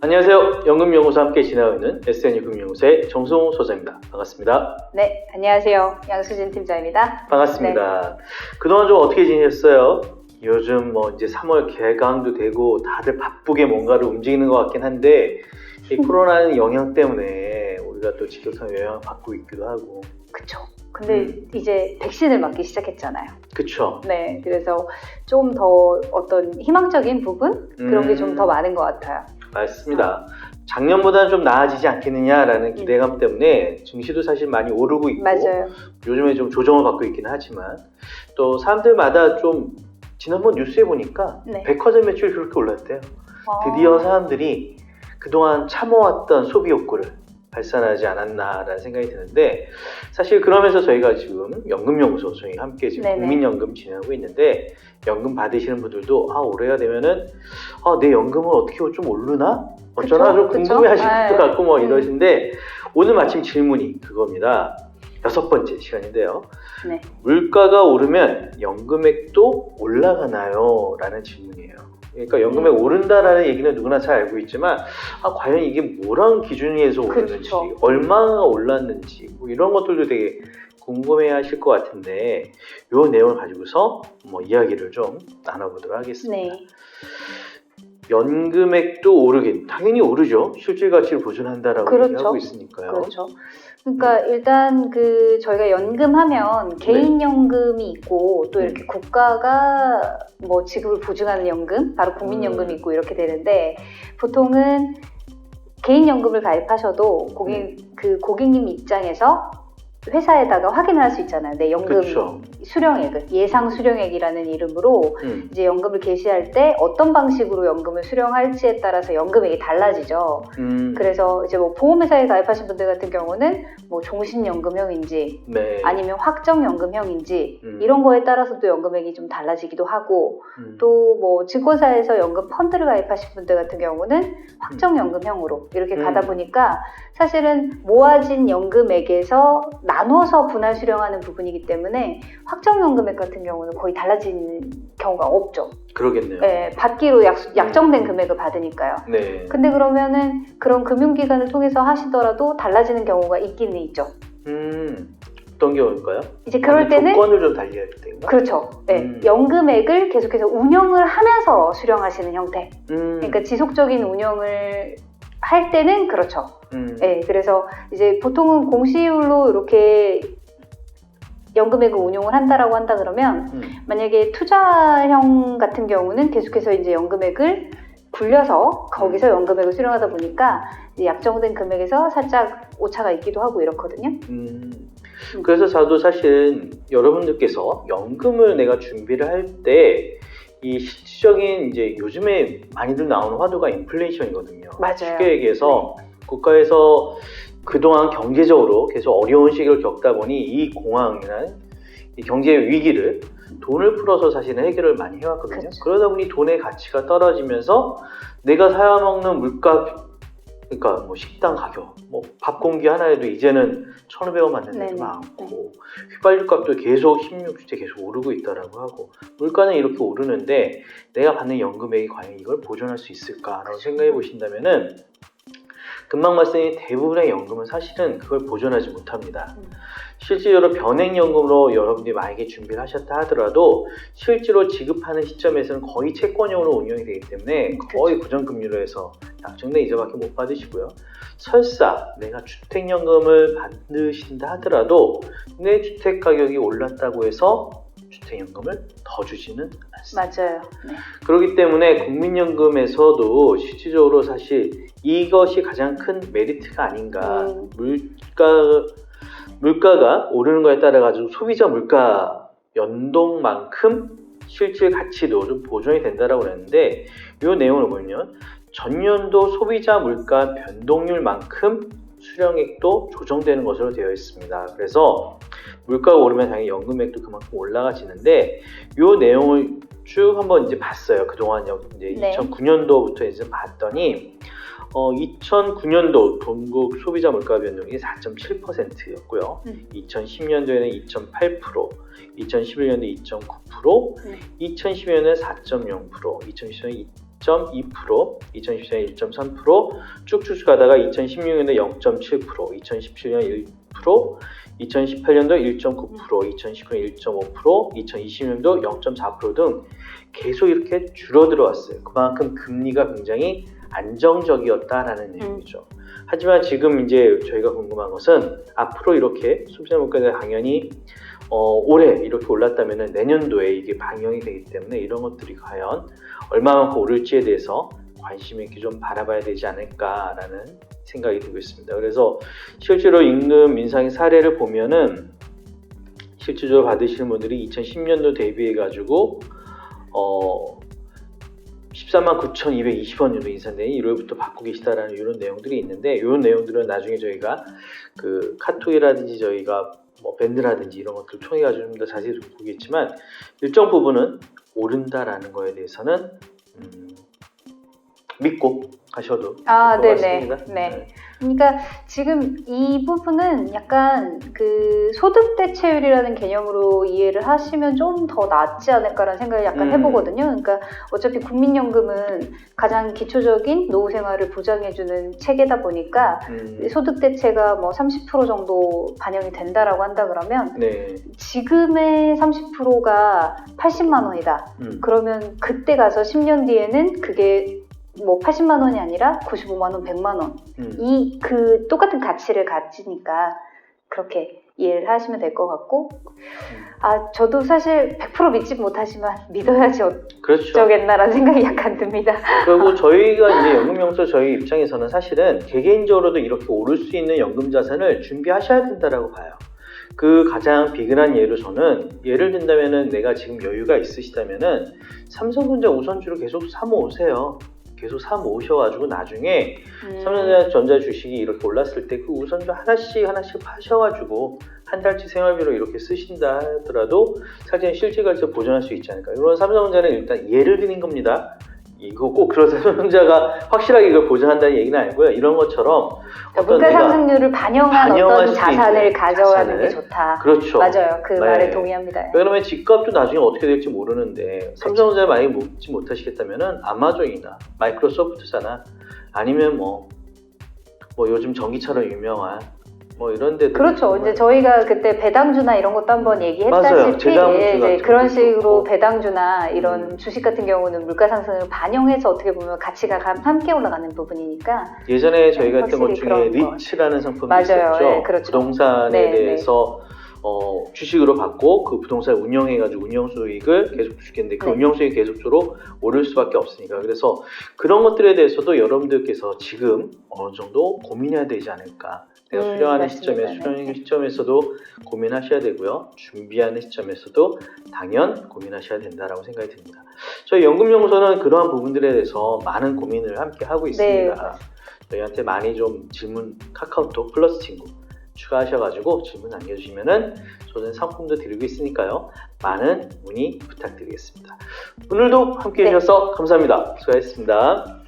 안녕하세요. 연금연구소 함께 진행하고 있는 SNU금연구소의 정승호 소장입니다. 반갑습니다. 네, 안녕하세요. 양수진 팀장입니다. 반갑습니다. 그동안 좀 어떻게 지내셨어요? 요즘 이제 3월 개강도 되고 다들 바쁘게 뭔가를 움직이는 것 같긴 한데 이 코로나 영향 때문에 우리가 또 직격탄 영향을 받고 있기도 하고. 그쵸. 근데 이제 백신을 맞기 시작했잖아요. 그쵸. 네, 그래서 좀 더 어떤 희망적인 부분? 그런 게 좀 더 많은 것 같아요. 맞습니다. 작년보다는 좀 나아지지 않겠느냐라는 기대감 때문에 증시도 사실 많이 오르고 있고 맞아요. 요즘에 좀 조정을 받고 있기는 하지만 또 사람들마다 좀 지난번 뉴스에 보니까 네. 백화점 매출이 그렇게 올랐대요. 드디어 사람들이 그동안 참아왔던 소비 욕구를 발산하지 않았나라는 생각이 드는데 사실 그러면서 저희가 지금 연금연구소 저희 함께 지금 네네. 국민연금 진행하고 있는데 연금 받으시는 분들도 올해가 되면은 내 연금은 어떻게 좀 오르나? 어쩌나 좀 그쵸? 궁금해하실 네. 것도 같고 이러신데 오늘 마침 질문이 그겁니다. 6번째 시간인데요. 네. 물가가 오르면 연금액도 올라가나요? 라는 질문이에요. 그러니까 연금액 오른다라는 얘기는 누구나 잘 알고 있지만 과연 이게 뭐랑 기준에서 오르는지 그쵸. 얼마나 올랐는지 이런 것들도 되게 궁금해 하실 것 같은데 이 내용을 가지고서 이야기를 좀 나눠보도록 하겠습니다. 네. 연금액도 오르긴 당연히 오르죠. 실질 가치를 보존한다라고 그렇죠. 얘기하고 있으니까요. 그렇죠. 그러니까 일단 저희가 연금하면 개인연금이 있고 또 이렇게 국가가 지급을 보증하는 연금, 바로 국민연금이 있고 이렇게 되는데 보통은 개인연금을 가입하셔도 고객님 입장에서 회사에다가 확인을 할 수 있잖아요. 내 연금 그쵸. 수령액을 예상 수령액이라는 이름으로 이제 연금을 개시할 때 어떤 방식으로 연금을 수령할지에 따라서 연금액이 달라지죠. 그래서 이제 보험회사에 가입하신 분들 같은 경우는 종신연금형인지 네. 아니면 확정연금형인지 이런 거에 따라서도 연금액이 좀 달라지기도 하고 또 증권사에서 연금 펀드를 가입하신 분들 같은 경우는 확정연금형으로 이렇게 가다 보니까 사실은 모아진 연금액에서 나눠서 분할 수령하는 부분이기 때문에 확정연금액 같은 경우는 거의 달라지는 경우가 없죠. 그러겠네요. 네, 받기로 약정된 금액을 받으니까요. 네. 근데 그러면은 그런 금융기관을 통해서 하시더라도 달라지는 경우가 있기는 있죠. 어떤 경우일까요? 이제 그럴 때는 조건을 좀 달리할 때인가? 그렇죠. 네, 연금액을 계속해서 운영을 하면서 수령하시는 형태. 그러니까 지속적인 운영을 할 때는 그렇죠. 네, 그래서 이제 보통은 공시율로 이렇게 연금액을 운용을 한다라고 한다 그러면 만약에 투자형 같은 경우는 계속해서 이제 연금액을 굴려서 거기서 연금액을 수령하다 보니까 이제 약정된 금액에서 살짝 오차가 있기도 하고 이렇거든요. 그래서 저도 사실 여러분들께서 연금을 내가 준비를 할 때 이 실질적인 이제 요즘에 많이들 나오는 화두가 인플레이션이거든요. 맞아요. 쉽게 얘기해서 국가에서 그동안 경제적으로 계속 어려운 시기를 겪다 보니 이 공황이나 이 경제 위기를 돈을 풀어서 사실은 해결을 많이 해왔거든요. 그렇죠. 그러다 보니 돈의 가치가 떨어지면서 내가 사야 먹는 물가, 그러니까 식당 가격, 밥 공기 하나에도 이제는 1,500원 받는 데도 많고 휘발유 값도 계속 16주째 계속 오르고 있다라고 하고 물가는 이렇게 오르는데 내가 받는 연금액이 과연 이걸 보존할 수 있을까라고 생각해 보신다면은 금방 말씀드린 대부분의 연금은 사실은 그걸 보존하지 못합니다. 실제로 변액연금으로 여러분들이 만약에 준비를 하셨다 하더라도 실제로 지급하는 시점에서는 거의 채권형으로 운영이 되기 때문에 거의 고정금리로 해서 약정된 이자밖에 못 받으시고요. 설사 내가 주택연금을 받으신다 하더라도 내 주택 가격이 올랐다고 해서 주택연금을 더 주지는 않습니다. 맞아요. 네. 그렇기 때문에 국민연금에서도 실질적으로 사실 이것이 가장 큰 메리트가 아닌가. 물가가 오르는 거에 따라 가지고 소비자 물가 연동만큼 실질 가치도 좀 보존이 된다라고 그랬는데 이 내용을 보면 전년도 소비자 물가 변동률만큼 수령액도 조정되는 것으로 되어 있습니다. 그래서 물가가 오르면 당연히 연금액도 그만큼 올라가지는데 이 내용을 쭉 한번 이제 봤어요. 그동안 이제 2009년도부터 이제 봤더니 2009년도 전국 소비자 물가 변동이 4.7%였고요. 2010년도에는 2.8%, 2011년도 2.9%, 2012년에 4.0%, 2014년에 2.2%, 2014년 1.3%, 쭉쭉 가다가 2016년도 0.7%, 2017년 1%, 2018년도 1.9%, 2019년 1.5%, 2020년도 0.4% 등 계속 이렇게 줄어들어 왔어요. 그만큼 금리가 굉장히 안정적이었다라는 내용이죠. 하지만 지금 이제 저희가 궁금한 것은 앞으로 이렇게 소비자 물가가 당연히 올해 이렇게 올랐다면 내년도에 이게 반영이 되기 때문에 이런 것들이 과연 얼마만큼 오를지에 대해서 관심 있게 좀 바라봐야 되지 않을까라는 생각이 들고 있습니다. 그래서 실제로 임금 인상의 사례를 보면은 실질적으로 받으시는 분들이 2010년도 대비해 가지고 139,220원 정도 인상되니 1월부터 받고 계시다라는 이런 내용들이 있는데, 이런 내용들은 나중에 저희가 그 카톡이라든지 저희가 뭐 밴드라든지 이런 것들 통해 가지고 좀 더 자세히 보겠지만 일정 부분은 오른다라는 거에 대해서는 믿고 가셔도 될 것 같습니다. 네. 그러니까 지금 이 부분은 약간 그 소득 대체율이라는 개념으로 이해를 하시면 좀 더 낫지 않을까라는 생각을 약간 해보거든요. 그러니까 어차피 국민연금은 가장 기초적인 노후 생활을 보장해주는 체계다 보니까 소득 대체가 뭐 30% 정도 반영이 된다라고 한다 그러면 지금의 30%가 80만 원이다. 그러면 그때 가서 10년 뒤에는 그게 뭐 80만 원이 아니라 95만 원, 100만 원. 이 그 똑같은 가치를 가지니까 그렇게 이해를 하시면 될 것 같고, 저도 사실 100% 믿지 못하지만 믿어야지 어쩌겠나라는 생각이 약간 듭니다. 그리고 저희가 이제 연금용서 저희 입장에서는 사실은 개개인적으로도 이렇게 오를 수 있는 연금 자산을 준비하셔야 된다라고 봐요. 그 가장 비근한 예로 저는 예를 든다면은 내가 지금 여유가 있으시다면은 삼성전자 우선주를 계속 사모으세요. 계속 사모으셔가지고 나중에 삼성전자 주식이 이렇게 올랐을 때 그 우선주 하나씩 파셔가지고 한 달치 생활비로 이렇게 쓰신다 하더라도 사실 실제 가치를 보존할 수 있지 않을까. 이런 삼성전자는 일단 예를 드린 겁니다. 이거 꼭 그런 삼성전자가 확실하게 이걸 보존한다는 얘기는 아니고요. 이런 것처럼 물가 상승률을 반영한 어떤 자산을 가져가는 게 좋다. 그렇죠. 맞아요. 그 말에 동의합니다. 왜냐면 집값도 나중에 어떻게 될지 모르는데 삼성전자 만약에 먹지 못하시겠다면 아마존이나 마이크로소프트사나 아니면 뭐 요즘 전기차로 유명한 뭐 이런 데들. 그렇죠. 이제 저희가 그때 배당주나 이런 것도 한번 얘기했다시피 이제 그런 식으로 배당주나 이런 주식 같은 경우는 물가 상승을 반영해서 어떻게 보면 가치가 함께 올라가는 부분이니까. 예전에 저희가 했던 것 중에 리츠라는 상품이 있었죠. 네, 그렇죠. 부동산에 대해서 주식으로 받고 그 부동산을 운영해가지고 운영수익을 계속 주겠는데 그 운영수익이 계속적으로 오를 수밖에 없으니까. 그래서 그런 것들에 대해서도 여러분들께서 지금 어느 정도 고민해야 되지 않을까. 내가 수령하는 수령하는 시점에서도 고민하셔야 되고요. 준비하는 시점에서도 당연 고민하셔야 된다라고 생각이 듭니다. 저희 연금연구소는 그러한 부분들에 대해서 많은 고민을 함께 하고 있습니다. 저희한테 많이 좀 질문, 카카오톡 플러스 친구 추가하셔가지고 질문 남겨주시면은 저는 상품도 드리고 있으니까요. 많은 문의 부탁드리겠습니다. 오늘도 함께 해주셔서 감사합니다. 수고하셨습니다.